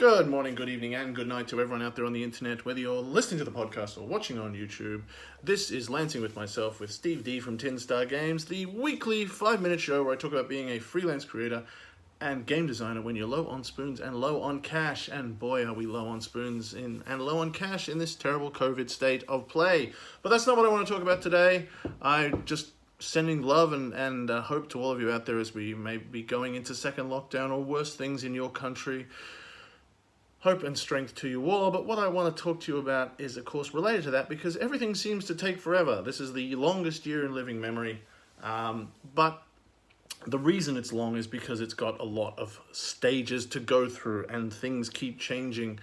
Good morning, good evening, and good night to everyone out there on the internet, whether you're listening to the podcast or watching on YouTube. This is Lancing with myself with Steve D from Tin Star Games, the weekly 5-minute show where I talk about being a freelance creator and game designer when you're low on spoons and low on cash. And boy, are we low on spoons and low on cash in this terrible COVID state of play. But that's not what I want to talk about today. I just sending love and hope to all of you out there as we may be going into second lockdown or worse things in your country. Hope and strength to you all, but what I want to talk to you about is, of course, related to that because everything seems to take forever. This is the longest year in living memory, but the reason it's long is because it's got a lot of stages to go through and things keep changing,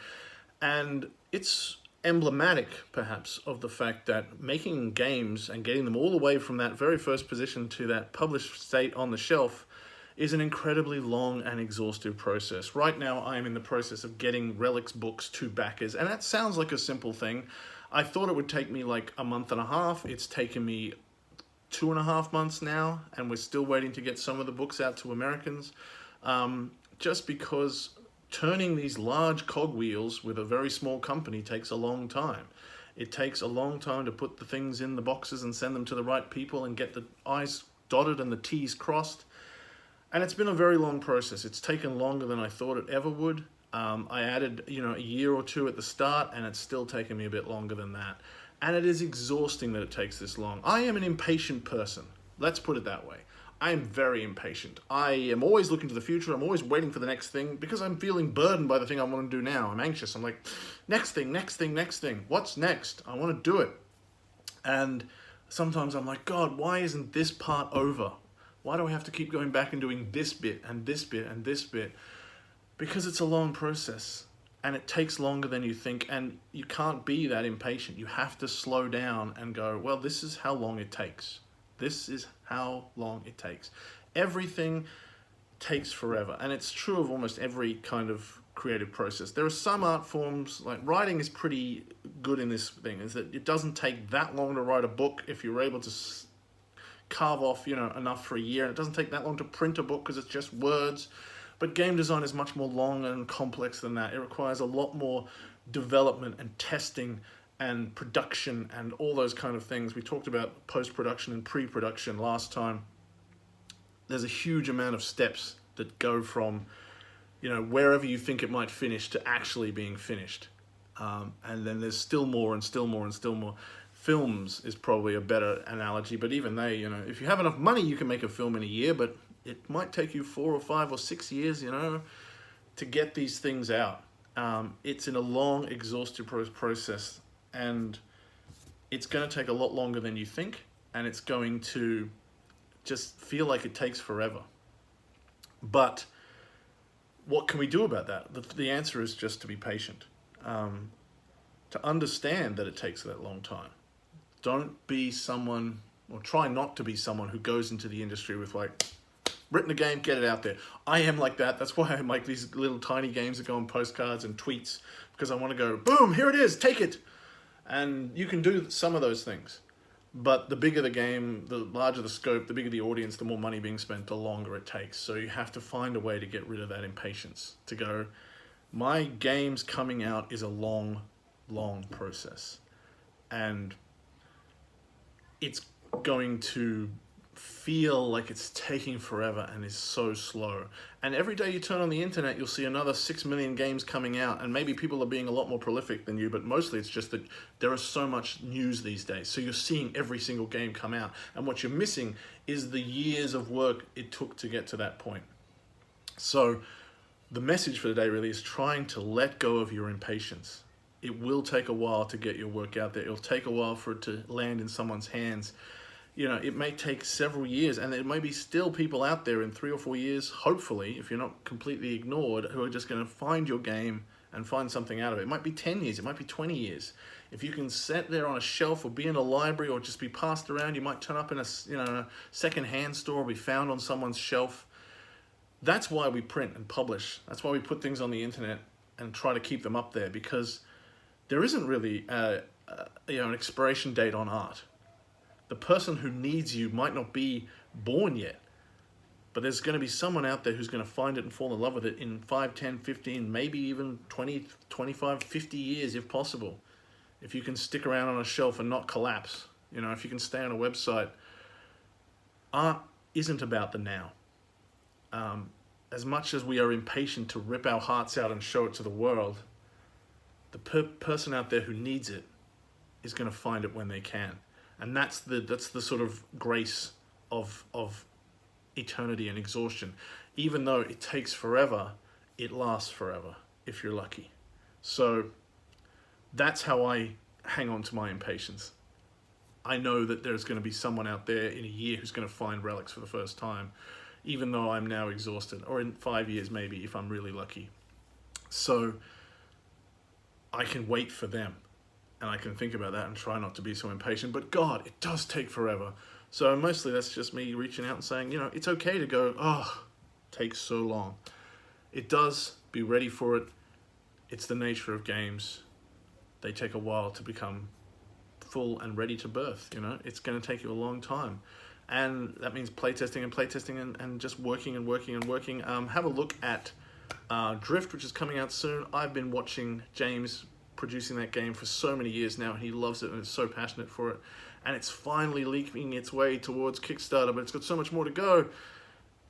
and it's emblematic, perhaps, of the fact that making games and getting them all the way from that very first position to that published state on the shelf is an incredibly long and exhaustive process. Right now, I am in the process of getting Relics books to backers, and that sounds like a simple thing. I thought it would take me like a month and a half. It's taken me 2.5 months now, and we're still waiting to get some of the books out to Americans, just because turning these large cogwheels with a very small company takes a long time. It takes a long time to put the things in the boxes and send them to the right people and get the I's dotted and the T's crossed. And it's been a very long process. It's taken longer than I thought it ever would. I added, a year or two at the start, and it's still taken me a bit longer than that. And it is exhausting that it takes this long. I am an impatient person. Let's put it that way. I am very impatient. I am always looking to the future. I'm always waiting for the next thing because I'm feeling burdened by the thing I want to do now. I'm anxious. I'm like, next thing, next thing, next thing. What's next? I want to do it. And sometimes I'm like, God, why isn't this part over? Why do I have to keep going back and doing this bit and this bit and this bit? Because it's a long process and it takes longer than you think, and you can't be that impatient. You have to slow down and go, well, this is how long it takes. This is how long it takes. Everything takes forever, and it's true of almost every kind of creative process. There are some art forms, like writing is pretty good in this thing, is that it doesn't take that long to write a book if you're able to carve off, enough for a year. And it doesn't take that long to print a book because it's just words. But game design is much more long and complex than that. It requires a lot more development and testing and production and all those kind of things. We talked about post-production and pre-production last time. There's a huge amount of steps that go from, wherever you think it might finish to actually being finished. And then there's still more and still more and still more. Films is probably a better analogy, but even they, if you have enough money, you can make a film in a year, but it might take you 4 or 5 or 6 years, to get these things out. It's in a long, exhaustive process, and it's going to take a lot longer than you think, and it's going to just feel like it takes forever. But what can we do about that? The answer is just to be patient, to understand that it takes that long time. Don't be someone, or try not to be someone who goes into the industry with written a game, get it out there. I am like that. That's why I make these little tiny games that go on postcards and tweets, because I want to go, boom, here it is, take it. And you can do some of those things. But the bigger the game, the larger the scope, the bigger the audience, the more money being spent, the longer it takes. So you have to find a way to get rid of that impatience, to go, my game's coming out is a long, long process. And it's going to feel like it's taking forever and is so slow. And every day you turn on the internet, you'll see another 6 million games coming out, and maybe people are being a lot more prolific than you, but mostly it's just that there is so much news these days. So you're seeing every single game come out, and what you're missing is the years of work it took to get to that point. So the message for today really is trying to let go of your impatience. It will take a while to get your work out there. It'll take a while for it to land in someone's hands. It may take several years, and there may be still people out there in 3 or 4 years, hopefully, if you're not completely ignored, who are just going to find your game and find something out of it. It might be 10 years, it might be 20 years. If you can sit there on a shelf or be in a library or just be passed around, you might turn up in a second-hand store or be found on someone's shelf. That's why we print and publish. That's why we put things on the internet and try to keep them up there, because there isn't really an expiration date on art. The person who needs you might not be born yet, But there's going to be someone out there who's going to find it and fall in love with it in 5, 10, 15, maybe even 20, 25, 50 years if possible. If you can stick around on a shelf and not collapse, you know, if you can stay on a website. Art isn't about the now. As much as we are impatient to rip our hearts out and show it to the world, the person out there who needs it is going to find it when they can. And that's the sort of grace of eternity and exhaustion. Even though it takes forever, it lasts forever if you're lucky. So that's how I hang on to my impatience. I know that there's going to be someone out there in a year who's going to find relics for the first time, even though I'm now exhausted, or in 5 years maybe if I'm really lucky. So I can wait for them, and I can think about that and try not to be so impatient. But God, it does take forever. So mostly that's just me reaching out and saying, you know, it's okay to go, oh, it takes so long. It does. Be ready for it. It's the nature of games. They take a while to become full and ready to birth, you know. It's going to take you a long time. And that means playtesting and just working. Have a look at Drift, which is coming out soon. I've been watching James producing that game for so many years now, and he loves it and is so passionate for it. And it's finally leaking its way towards Kickstarter, but it's got so much more to go.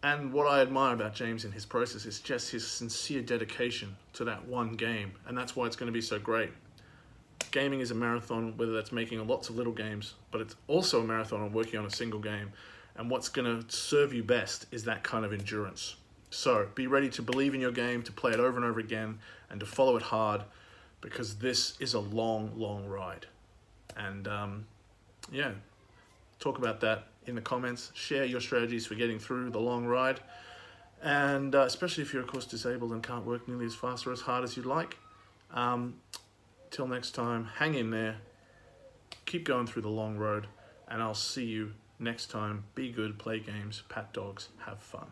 And what I admire about James in his process is just his sincere dedication to that one game. And that's why it's going to be so great. Gaming is a marathon, whether that's making lots of little games, but it's also a marathon on working on a single game. And what's going to serve you best is that kind of endurance. So be ready to believe in your game, to play it over and over again, and to follow it hard, because this is a long, long ride. And yeah, talk about that in the comments. Share your strategies for getting through the long ride. And especially if you're, of course, disabled and can't work nearly as fast or as hard as you'd like. Till next time, hang in there, keep going through the long road, and I'll see you next time. Be good, play games, pat dogs, have fun.